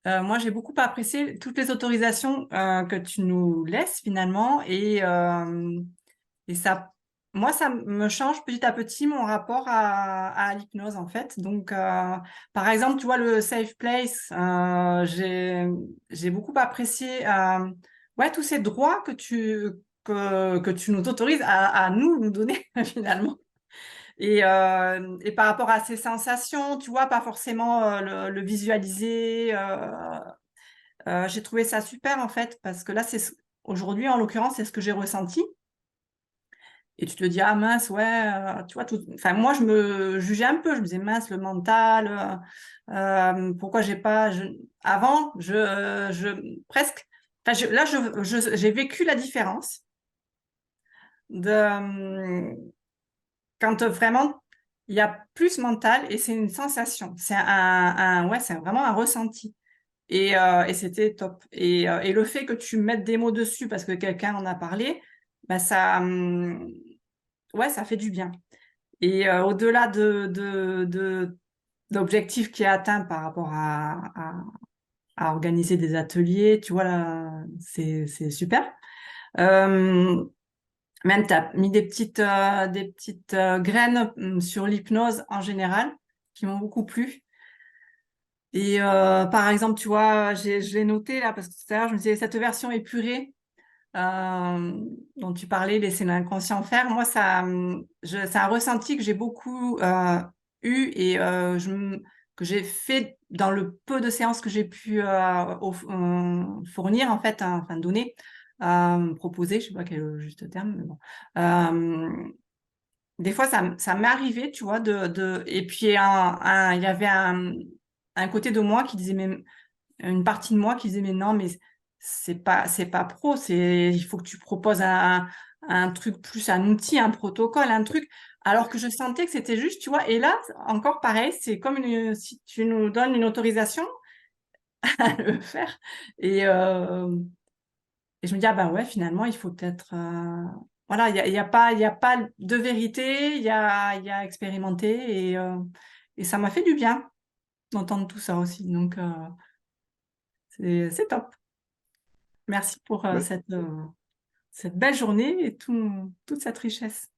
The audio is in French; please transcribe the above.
Moi, j'ai beaucoup apprécié toutes les autorisations que tu nous laisses finalement et ça, moi, ça me change petit à petit mon rapport à l'hypnose en fait. Donc, par exemple, tu vois, le safe place, j'ai beaucoup apprécié ouais, tous ces droits que tu nous autorises à nous donner finalement. Et par rapport à ces sensations, tu vois, pas forcément le visualiser. J'ai trouvé ça super en fait, parce que là, aujourd'hui, en l'occurrence, c'est ce que j'ai ressenti. Et tu te dis, ah mince, ouais, tu vois, enfin, moi, je me jugeais un peu, je me disais, mince, le mental, pourquoi j'ai pas. Avant, presque. Enfin, là, j'ai vécu la différence de quand vraiment il y a plus mental et c'est une sensation. Ouais, c'est vraiment un ressenti. Et c'était top. Et le fait que tu mettes des mots dessus parce que quelqu'un en a parlé, bah ouais, ça fait du bien. Au-delà d'objectifs qui est atteint par rapport à organiser des ateliers, tu vois, là, c'est super. Euh, Même, tu as mis des petites graines sur l'hypnose en général qui m'ont beaucoup plu. Par exemple, tu vois, je l'ai noté là parce que tout à l'heure, je me disais, cette version épurée dont tu parlais, laisser l'inconscient faire, moi, c'est un ressenti que j'ai beaucoup eu que j'ai fait dans le peu de séances que j'ai pu fournir, en fait, hein, enfin donner, proposer, je sais pas quel est le juste terme, mais bon. Des fois, ça m'est arrivé, tu vois, et puis il y avait un côté de moi qui disait, mais une partie de moi qui disait mais non mais c'est pas pro, il faut que tu proposes un truc plus un outil, un protocole, un truc, alors que je sentais que c'était juste, tu vois. Et là encore pareil, c'est comme si tu nous donnes une autorisation à le faire. Et, euh, et je me dis ah ben ouais, finalement il faut peut-être voilà, il y a pas de vérité, il y a expérimenté et ça m'a fait du bien d'entendre tout ça aussi, donc c'est top. Merci pour cette belle journée et toute cette richesse.